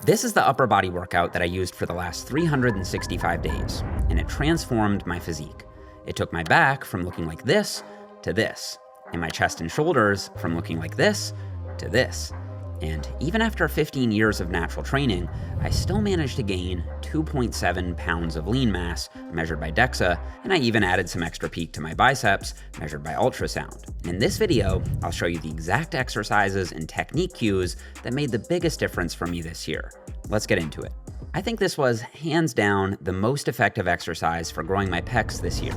This is the upper body workout that I used for the last 365 days, and it transformed my physique. It took my back from looking like this to this, and my chest and shoulders from looking like this to this. And even after 15 years of natural training, I still managed to gain 2.7 pounds of lean mass measured by DEXA, and I even added some extra peak to my biceps measured by ultrasound. In this video, I'll show you the exact exercises and technique cues that made the biggest difference for me this year. Let's get into it. I think this was hands down the most effective exercise for growing my pecs this year,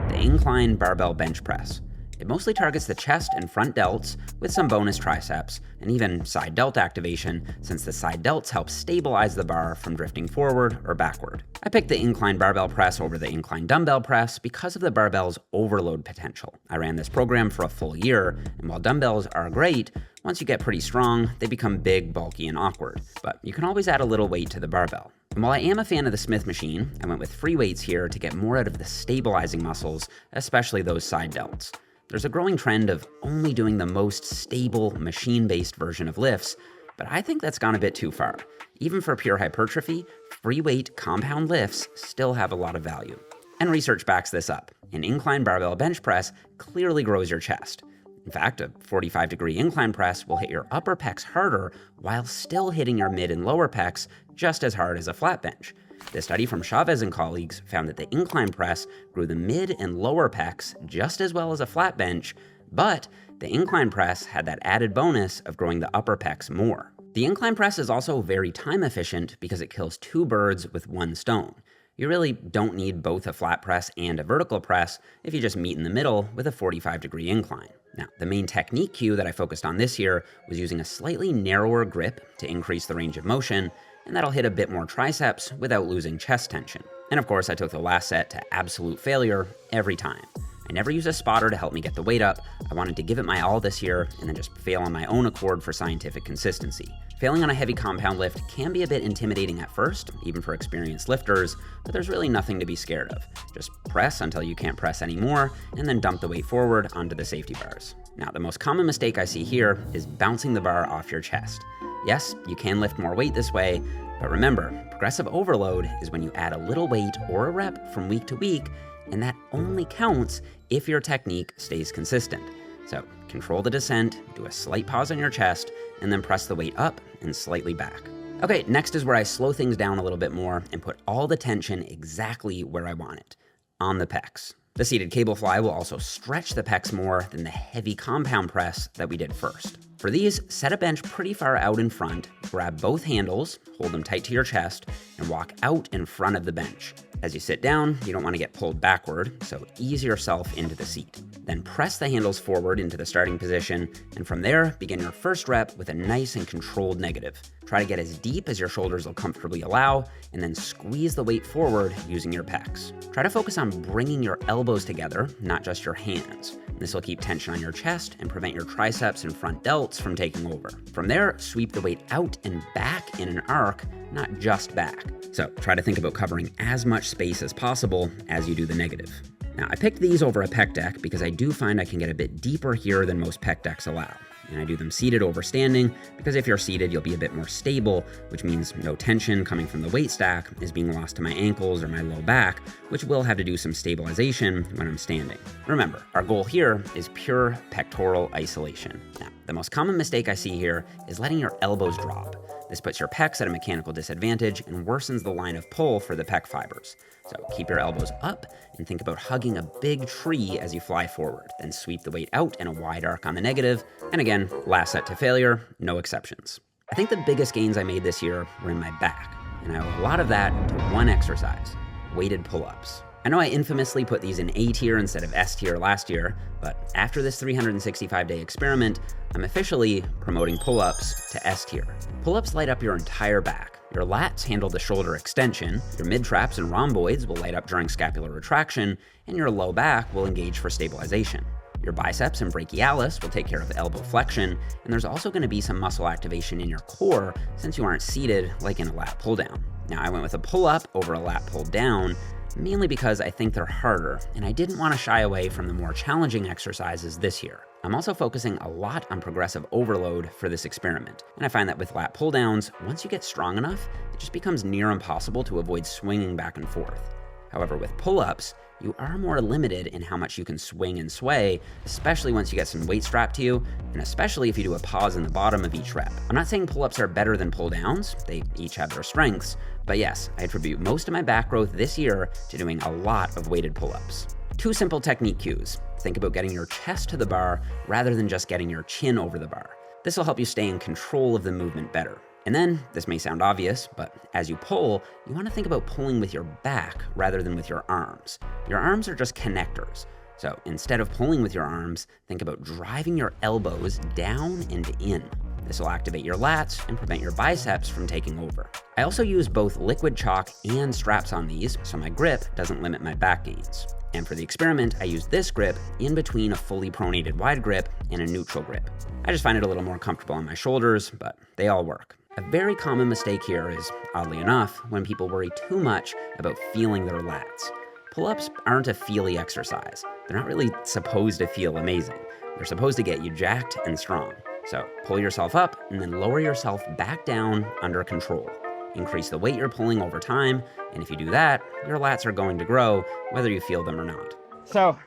the Incline barbell bench press. It mostly targets the chest and front delts with some bonus triceps and even side delt activation, since the side delts help stabilize the bar from drifting forward or backward. I picked the Incline barbell press over the Incline dumbbell press because of the barbell's overload potential. I ran this program for a full year, and while dumbbells are great, once you get pretty strong, they become big, bulky, and awkward. But you can always add a little weight to the barbell. And while I am a fan of the Smith machine, I went with free weights here to get more out of the stabilizing muscles, especially those side delts. There's a growing trend of only doing the most stable machine-based version of lifts, but I think that's gone a bit too far. Even for pure hypertrophy, free weight compound lifts still have a lot of value. And research backs this up. An incline barbell bench press clearly grows your chest. In fact, a 45-degree incline press will hit your upper pecs harder while still hitting your mid and lower pecs just as hard as a flat bench. The study from Chavez and colleagues found that the incline press grew the mid and lower pecs just as well as a flat bench, but the incline press had that added bonus of growing the upper pecs more. The incline press is also very time efficient because it kills two birds with one stone. You really don't need both a flat press and a vertical press if you just meet in the middle with a 45-degree incline. Now, the main technique cue that I focused on this year was using a slightly narrower grip to increase the range of motion, and that'll hit a bit more triceps without losing chest tension. And of course, I took the last set to absolute failure every time. I never used a spotter to help me get the weight up. I wanted to give it my all this year and then just fail on my own accord for scientific consistency. Failing on a heavy compound lift can be a bit intimidating at first, even for experienced lifters, but there's really nothing to be scared of. Just press until you can't press anymore, and then dump the weight forward onto the safety bars. Now, the most common mistake I see here is bouncing the bar off your chest. Yes, you can lift more weight this way, but remember, progressive overload is when you add a little weight or a rep from week to week, and that only counts if your technique stays consistent. So control the descent, do a slight pause on your chest, and then press the weight up and slightly back. Okay, next is where I slow things down a little bit more and put all the tension exactly where I want it, on the pecs. The seated cable fly will also stretch the pecs more than the heavy compound press that we did first. For these, set a bench pretty far out in front, grab both handles, hold them tight to your chest, and walk out in front of the bench. As you sit down, you don't want to get pulled backward, so ease yourself into the seat. Then press the handles forward into the starting position, and from there, begin your first rep with a nice and controlled negative. Try to get as deep as your shoulders will comfortably allow, and then squeeze the weight forward using your pecs. Try to focus on bringing your elbows together, not just your hands. This will keep tension on your chest and prevent your triceps and front delts from taking over. From there, sweep the weight out and back in an arc, not just back. So try to think about covering as much space as possible as you do the negative. Now, I picked these over a pec deck because I do find I can get a bit deeper here than most pec decks allow. And I do them seated over standing because if you're seated, you'll be a bit more stable, which means no tension coming from the weight stack is being lost to my ankles or my low back, which will have to do some stabilization when I'm standing. Remember, our goal here is pure pectoral isolation. Now, the most common mistake I see here is letting your elbows drop. This puts your pecs at a mechanical disadvantage and worsens the line of pull for the pec fibers. So keep your elbows up and think about hugging a big tree as you fly forward. Then sweep the weight out in a wide arc on the negative. And again, last set to failure, no exceptions. I think the biggest gains I made this year were in my back, and I owe a lot of that to one exercise, weighted pull-ups. I know I infamously put these in A tier instead of S tier last year, but after this 365-day experiment, I'm officially promoting pull-ups to S tier. Pull-ups light up your entire back. Your lats handle the shoulder extension, your mid-traps and rhomboids will light up during scapular retraction, and your low back will engage for stabilization. Your biceps and brachialis will take care of elbow flexion, and there's also going to be some muscle activation in your core since you aren't seated like in a lat pull-down. Now, I went with a pull-up over a lat pull-down. mainly because I think they're harder, and I didn't want to shy away from the more challenging exercises this year. I'm also focusing a lot on progressive overload for this experiment, and I find that with lat pull-downs, once you get strong enough, it just becomes near impossible to avoid swinging back and forth. However, with pull-ups, you are more limited in how much you can swing and sway, especially once you get some weight strapped to you, and especially if you do a pause in the bottom of each rep. I'm not saying pull-ups are better than pull-downs, they each have their strengths, but yes, I attribute most of my back growth this year to doing a lot of weighted pull-ups. 2 simple technique cues. Think about getting your chest to the bar rather than just getting your chin over the bar. This will help you stay in control of the movement better. And then, this may sound obvious, but as you pull, you want to think about pulling with your back rather than with your arms. Your arms are just connectors. So instead of pulling with your arms, think about driving your elbows down and in. This will activate your lats and prevent your biceps from taking over. I also use both liquid chalk and straps on these, so my grip doesn't limit my back gains. And for the experiment, I used this grip in between a fully pronated wide grip and a neutral grip. I just find it a little more comfortable on my shoulders, but they all work. A very common mistake here is, oddly enough, when people worry too much about feeling their lats. Pull-ups aren't a feely exercise. They're not really supposed to feel amazing. They're supposed to get you jacked and strong. So pull yourself up and then lower yourself back down under control. Increase the weight you're pulling over time, and if you do that, your lats are going to grow, whether you feel them or not. So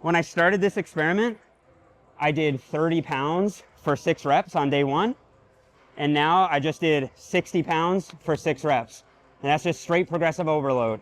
when I started this experiment, I did 30 pounds for 6 reps on day 1. And now I just did 60 pounds for 6 reps. And that's just straight progressive overload.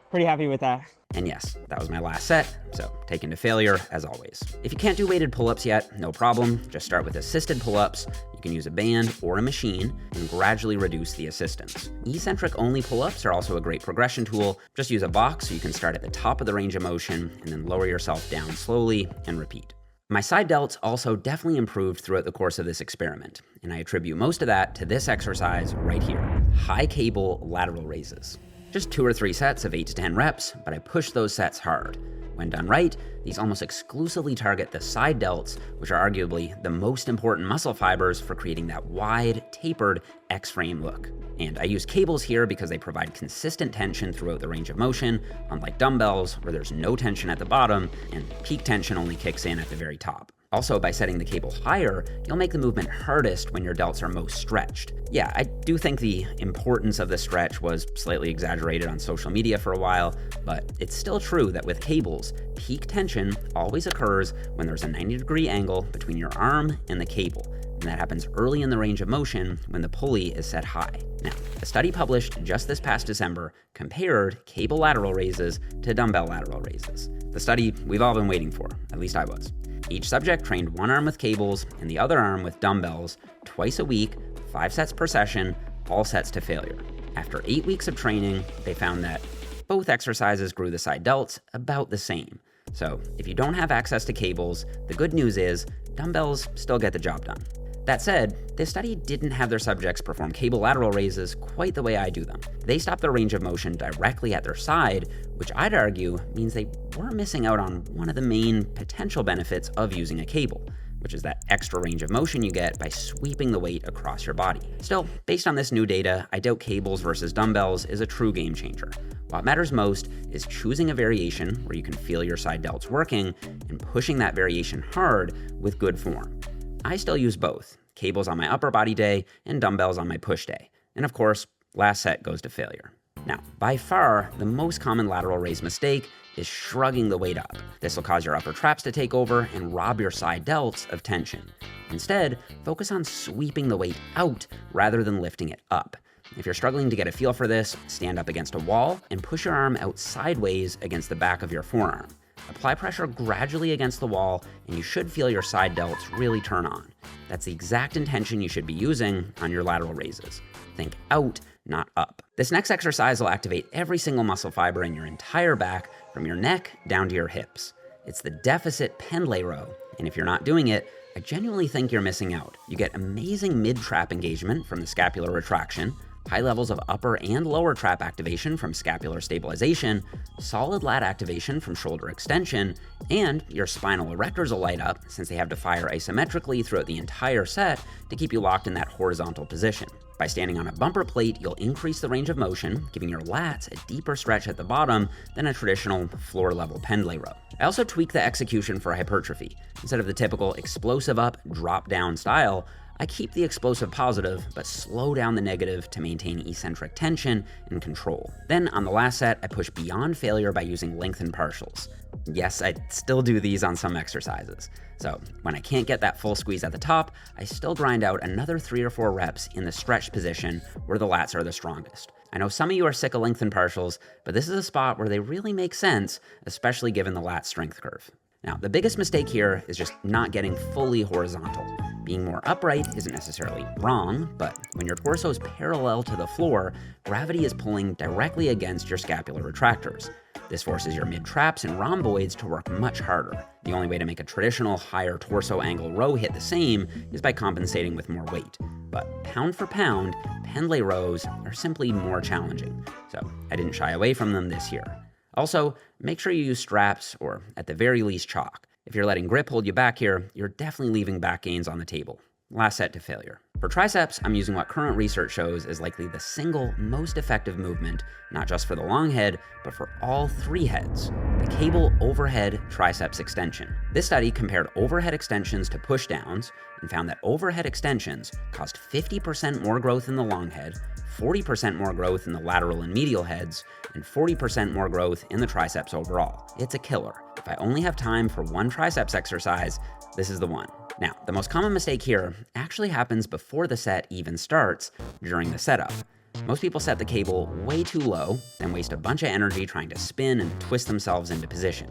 Pretty happy with that. And yes, that was my last set, so taken to failure as always. If you can't do weighted pull-ups yet, no problem. Just start with assisted pull-ups. You can use a band or a machine and gradually reduce the assistance. Eccentric only pull-ups are also a great progression tool. Just use a box so you can start at the top of the range of motion and then lower yourself down slowly and repeat. My side delts also definitely improved throughout the course of this experiment, and I attribute most of that to this exercise right here, high cable lateral raises. Just 2 or 3 sets of 8 to 10 reps, but I push those sets hard. When done right, these almost exclusively target the side delts, which are arguably the most important muscle fibers for creating that wide, tapered X-frame look. And I use cables here because they provide consistent tension throughout the range of motion, unlike dumbbells where there's no tension at the bottom and peak tension only kicks in at the very top. Also, by setting the cable higher, you'll make the movement hardest when your delts are most stretched. Yeah, I do think the importance of the stretch was slightly exaggerated on social media for a while, but it's still true that with cables, peak tension always occurs when there's a 90-degree angle between your arm and the cable, and that happens early in the range of motion when the pulley is set high. Now, a study published just this past December compared cable lateral raises to dumbbell lateral raises. The study we've all been waiting for, at least I was. Each subject trained one arm with cables and the other arm with dumbbells twice a week, 5 sets per session, all sets to failure. After 8 weeks of training, they found that both exercises grew the side delts about the same. So if you don't have access to cables, the good news is dumbbells still get the job done. That said, this study didn't have their subjects perform cable lateral raises quite the way I do them. They stopped their range of motion directly at their side, which I'd argue means they weren't missing out on one of the main potential benefits of using a cable, which is that extra range of motion you get by sweeping the weight across your body. Still, based on this new data, I doubt cables versus dumbbells is a true game changer. What matters most is choosing a variation where you can feel your side delts working and pushing that variation hard with good form. I still use both, cables on my upper body day and dumbbells on my push day. And of course, last set goes to failure. Now, by far, the most common lateral raise mistake is shrugging the weight up. This will cause your upper traps to take over and rob your side delts of tension. Instead, focus on sweeping the weight out rather than lifting it up. If you're struggling to get a feel for this, stand up against a wall and push your arm out sideways against the back of your forearm. Apply pressure gradually against the wall, and you should feel your side delts really turn on. That's the exact intention you should be using on your lateral raises. Think out, not up. This next exercise will activate every single muscle fiber in your entire back, from your neck down to your hips. It's the deficit pendlay row, and if you're not doing it, I genuinely think you're missing out. You get amazing mid-trap engagement from the scapular retraction, high levels of upper and lower trap activation from scapular stabilization, solid lat activation from shoulder extension, and your spinal erectors will light up since they have to fire isometrically throughout the entire set to keep you locked in that horizontal position. By standing on a bumper plate, you'll increase the range of motion, giving your lats a deeper stretch at the bottom than a traditional floor-level pendlay row. I also tweak the execution for hypertrophy. Instead of the typical explosive up, drop down style, I keep the explosive positive, but slow down the negative to maintain eccentric tension and control. Then on the last set, I push beyond failure by using lengthened partials. Yes, I still do these on some exercises. So when I can't get that full squeeze at the top, I still grind out another 3 or 4 reps in the stretched position where the lats are the strongest. I know some of you are sick of lengthened partials, but this is a spot where they really make sense, especially given the lat strength curve. Now, the biggest mistake here is just not getting fully horizontal. Being more upright isn't necessarily wrong, but when your torso is parallel to the floor, gravity is pulling directly against your scapular retractors. This forces your mid-traps and rhomboids to work much harder. The only way to make a traditional higher torso angle row hit the same is by compensating with more weight. But pound for pound, pendlay rows are simply more challenging, so I didn't shy away from them this year. Also, make sure you use straps or, at the very least, chalk. If you're letting grip hold you back here, you're definitely leaving back gains on the table. Last set to failure. For triceps, I'm using what current research shows is likely the single most effective movement, not just for the long head, but for all 3 heads, the cable overhead triceps extension. This study compared overhead extensions to pushdowns and found that overhead extensions caused 50% more growth in the long head, 40% more growth in the lateral and medial heads, and 40% more growth in the triceps overall. It's a killer. If I only have time for one triceps exercise, this is the one. Now, the most common mistake here actually happens before the set even starts, during the setup. Most people set the cable way too low, then waste a bunch of energy trying to spin and twist themselves into position.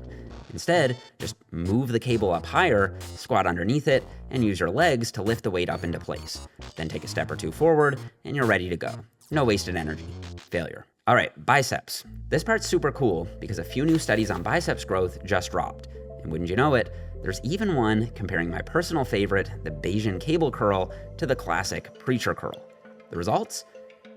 Instead, just move the cable up higher, squat underneath it, and use your legs to lift the weight up into place. Then take a step or 2 forward, and you're ready to go. No wasted energy. Failure. All right, biceps. This part's super cool because a few new studies on biceps growth just dropped. And wouldn't you know it, there's even one comparing my personal favorite, the Bayesian cable curl, to the classic preacher curl. The results?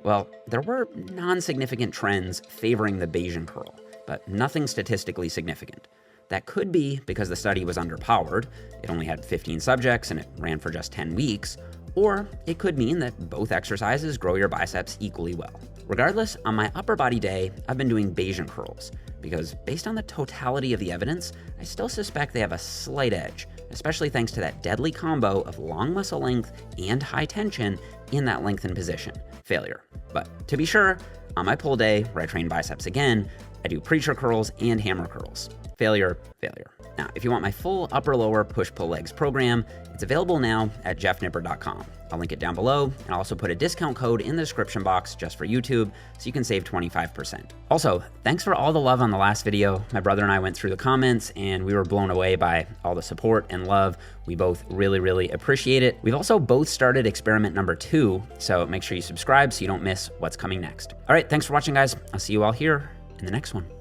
Well, there were non-significant trends favoring the Bayesian curl, but nothing statistically significant. That could be because the study was underpowered, it only had 15 subjects and it ran for just 10 weeks, or it could mean that both exercises grow your biceps equally well. Regardless, on my upper body day, I've been doing Bayesian curls, because based on the totality of the evidence, I still suspect they have a slight edge, especially thanks to that deadly combo of long muscle length and high tension in that lengthened position. Failure. But to be sure, on my pull day, where I train biceps again, I do preacher curls and hammer curls. Failure, failure. Now, if you want my full upper-lower push-pull legs program, it's available now at jeffnippard.com. I'll link it down below, and I'll also put a discount code in the description box just for YouTube, so you can save 25%. Also, thanks for all the love on the last video. My brother and I went through the comments, and we were blown away by all the support and love. We both really, really appreciate it. We've also both started experiment number 2, so make sure you subscribe so you don't miss what's coming next. All right, thanks for watching, guys. I'll see you all here in the next one.